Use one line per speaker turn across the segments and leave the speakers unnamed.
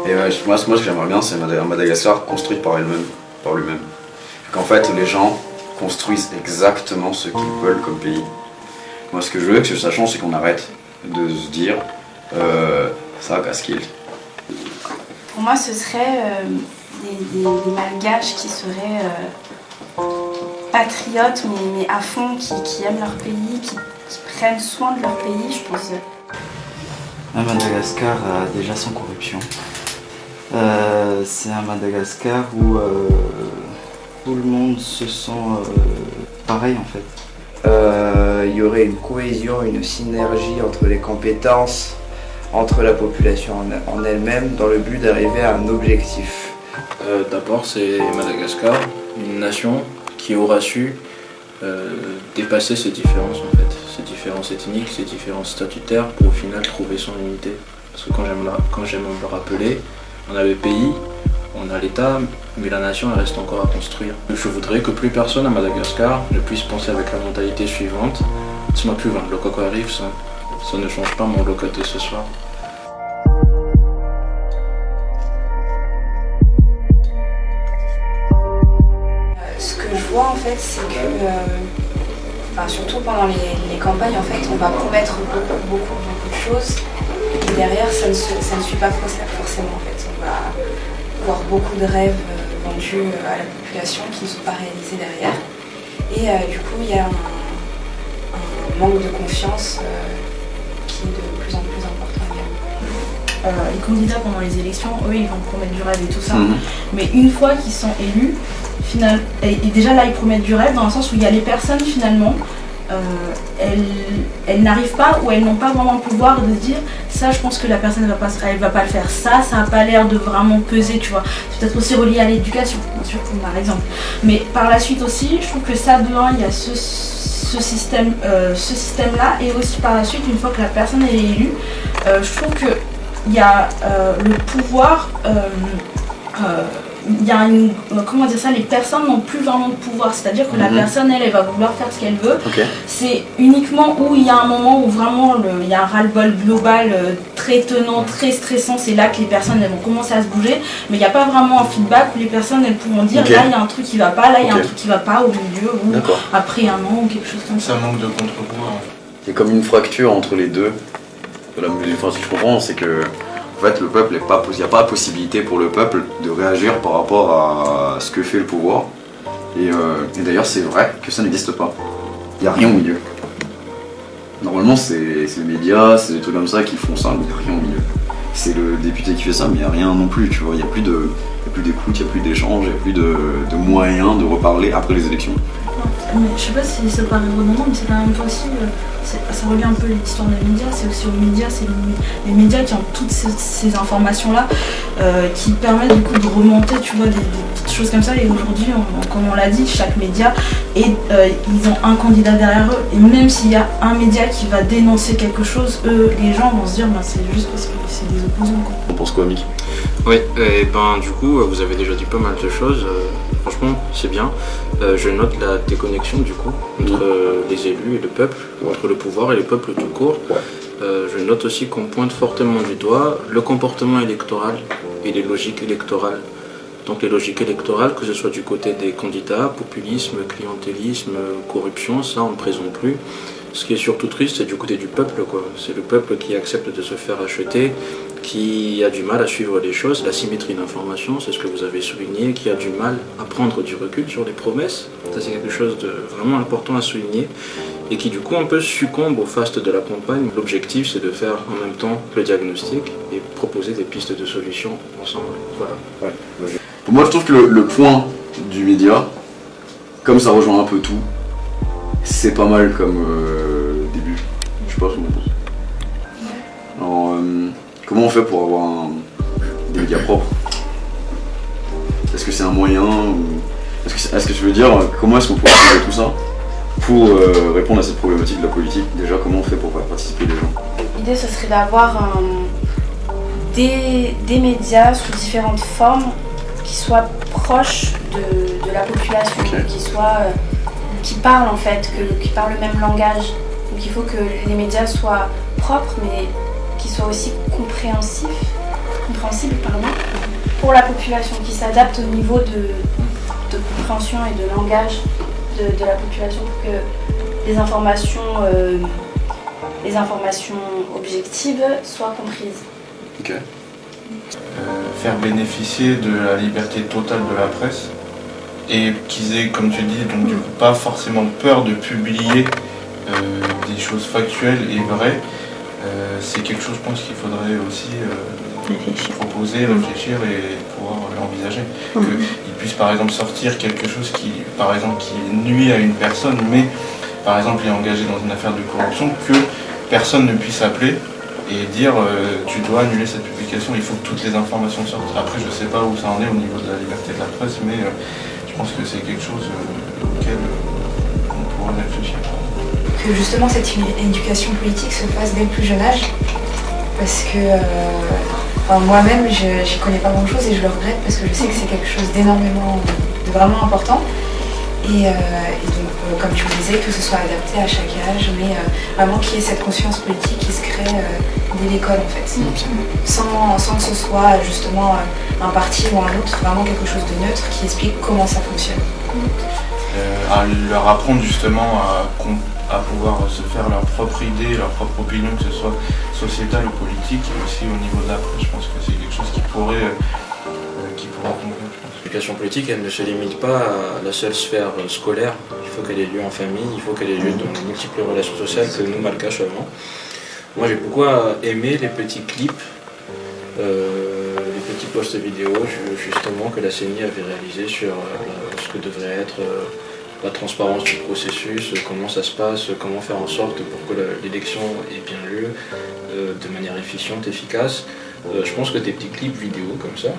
Et moi, ce que j'aimerais bien, c'est un Madagascar construit par lui-même. Qu'en fait, les gens construisent exactement ce qu'ils veulent comme pays. Moi, ce que je veux que ça change, c'est qu'on arrête de se dire ça casse-kill.
Pour moi, ce serait des Malgaches qui seraient patriotes, mais à fond, qui aiment leur pays, qui prennent soin de leur pays, je pense.
Un Madagascar déjà sans corruption. C'est un Madagascar où tout le monde se sent pareil en fait.
Il y aurait une cohésion, une synergie entre les compétences, entre la population en elle-même, dans le but d'arriver à un objectif.
D'abord, c'est Madagascar, une nation qui aura su dépasser ses différences en fait, ses différences ethniques, ses différences statutaires pour au final trouver son unité. Parce que quand j'aime me rappeler, on a le pays, on a l'État, mais la nation elle reste encore à construire. Je voudrais que plus personne à Madagascar ne puisse penser avec la mentalité suivante. C'est ma plus grande, le coq arrive, ça ne change pas mon local de ce soir.
Ce que je vois en fait, c'est que, surtout pendant les campagnes, en fait, on va promettre beaucoup de choses et derrière ça ne suit pas forcément en fait. On va voir beaucoup de rêves vendus à la population qui ne sont pas réalisés derrière et du coup il y a un manque de confiance qui est de plus en plus important.
Les candidats pendant les élections, eux, ils vont promettre du rêve et tout ça. Mais une fois qu'ils sont élus, et déjà là, ils promettent du rêve dans le sens où il y a les personnes finalement, elles n'arrivent pas ou elles n'ont pas vraiment le pouvoir de dire ça, je pense que la personne elle va pas le faire. Ça n'a pas l'air de vraiment peser, tu vois. C'est peut-être aussi relié à l'éducation, bien sûr, par exemple. Mais par la suite aussi, je trouve que ça, de un, il y a ce système-là et aussi par la suite, une fois que la personne est élue, je trouve que il y a le pouvoir, il y a comment dire ça, les personnes n'ont plus vraiment de pouvoir, c'est-à-dire que la personne elle va vouloir faire ce qu'elle veut. C'est uniquement où il y a un moment où vraiment il y a un ras-le-bol global très tenant, très stressant, c'est là que les personnes elles vont commencer à se bouger, mais il n'y a pas vraiment un feedback où les personnes elles pourront dire là il y a un truc qui va pas, là il y a un truc qui va pas au milieu ou après un an ou quelque chose comme ça.
Ça manque de contre-pouvoir.
C'est comme une fracture entre les deux. Enfin, si je comprends, c'est que en fait, le peuple, il n'y a pas la possibilité pour le peuple de réagir par rapport à ce que fait le pouvoir. Et d'ailleurs, c'est vrai que ça n'existe pas. Il n'y a rien au milieu. Normalement, c'est les médias, c'est des trucs comme ça qui font ça, mais il n'y a rien au milieu. C'est le député qui fait ça, mais il n'y a rien non plus, tu vois. Il n'y a plus d'écoute, il n'y a plus d'échange, il n'y a plus de moyens de reparler après les élections.
Mais je sais pas si ça paraît redondant, mais c'est quand même aussi, ça revient un peu à l'histoire des médias, c'est aussi aux médias, c'est les médias qui ont toutes ces informations-là, qui permettent du coup de remonter, tu vois, des petites choses comme ça. Et aujourd'hui, comme on l'a dit, chaque média, ils ont un candidat derrière eux, et même s'il y a un média qui va dénoncer quelque chose, les gens vont se dire, c'est juste parce que c'est des opposants, quoi.
On pense quoi, Mick ?
Oui, et du coup, vous avez déjà dit pas mal de choses. Franchement, c'est bien. Je note la déconnexion du coup entre les élus et le peuple, entre le pouvoir et le peuple tout court. Je note aussi qu'on pointe fortement du doigt le comportement électoral et les logiques électorales. Donc les logiques électorales, que ce soit du côté des candidats, populisme, clientélisme, corruption, ça on ne présente plus. Ce qui est surtout triste, c'est du côté du peuple, quoi. C'est le peuple qui accepte de se faire acheter, qui a du mal à suivre les choses, la symétrie d'information, c'est ce que vous avez souligné, qui a du mal à prendre du recul sur les promesses. Ça, c'est quelque chose de vraiment important à souligner et qui, du coup, un peu succombe au faste de la campagne. L'objectif, c'est de faire en même temps le diagnostic et proposer des pistes de solutions ensemble. Voilà.
Ouais. Pour moi, je trouve que le point du média, comme ça rejoint un peu tout, c'est pas mal comme début. Je sais pas ce qu'on pense. Alors, comment on fait pour avoir des médias propres ? Est-ce que c'est un moyen ou... Est-ce que tu veux dire, comment est-ce qu'on pourrait utiliser tout ça pour répondre à cette problématique de la politique ? Déjà, comment on fait pour faire participer les gens ?
L'idée, ce serait d'avoir des médias sous différentes formes qui soient proches de la population, qui parlent en fait, qui parlent le même langage. Donc il faut que les médias soient propres, mais qu'ils soient aussi compréhensifs.
compréhensible pour la population, qui s'adapte au niveau de compréhension et de langage de la population pour que les informations objectives soient comprises.
Ok.
Faire bénéficier de la liberté totale de la presse et qu'ils aient, comme tu dis, donc du coup pas forcément peur de publier des choses factuelles et vraies. C'est quelque chose, je pense, qu'il faudrait aussi proposer, réfléchir et pouvoir l'envisager. Qu'ils puissent par exemple sortir quelque chose qui nuit à une personne, mais par exemple est engagé dans une affaire de corruption, que personne ne puisse appeler et dire tu dois annuler cette publication, il faut que toutes les informations sortent. Après, je ne sais pas où ça en est au niveau de la liberté de la presse, mais je pense que c'est quelque chose auquel on pourrait réfléchir.
Que justement cette éducation politique se fasse dès le plus jeune âge, parce que moi-même j'y connais pas grand chose et je le regrette parce que je sais que c'est quelque chose de vraiment important. Et donc, comme tu le disais, que ce soit adapté à chaque âge, mais vraiment qu'il y ait cette conscience politique qui se crée dès l'école en fait. Sans que ce soit justement un parti ou un autre, vraiment quelque chose de neutre qui explique comment ça fonctionne.
À leur apprendre justement à pouvoir se faire leur propre idée, leur propre opinion, que ce soit sociétale ou politique, et aussi au niveau de la presse, je pense que c'est quelque chose qui pourrait convenir.
L'éducation politique, elle ne se limite pas à la seule sphère scolaire. Il faut qu'elle ait lieu en famille, il faut qu'elle ait lieu dans de multiples relations sociales que nous, Malgaches seulement. Moi, j'ai beaucoup aimé les petits clips, les petits posts vidéo, justement, que la CENI avait réalisé sur ce que devrait être la transparence du processus, comment ça se passe, comment faire en sorte pour que l'élection ait bien lieu de manière efficiente, efficace. Je pense que des petits clips vidéo comme ça,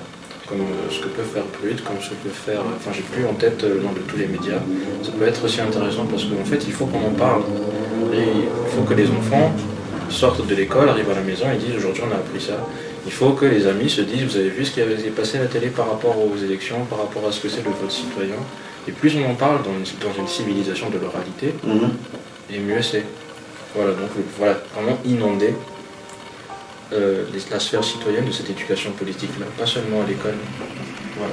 comme ce que peut faire Brut, comme ce que peut faire... Enfin, j'ai plus en tête le nom de tous les médias. Ça peut être aussi intéressant parce qu'en fait, il faut qu'on en parle. Et il faut que les enfants sortent de l'école, arrivent à la maison et disent « aujourd'hui on a appris ça ». Il faut que les amis se disent « vous avez vu ce qui avait passé à la télé par rapport aux élections, par rapport à ce que c'est le vote citoyen ». Et plus on en parle dans une civilisation de l'oralité, et mieux c'est. Voilà, donc voilà, vraiment inonder la sphère citoyenne de cette éducation politique-là, pas seulement à l'école. Voilà.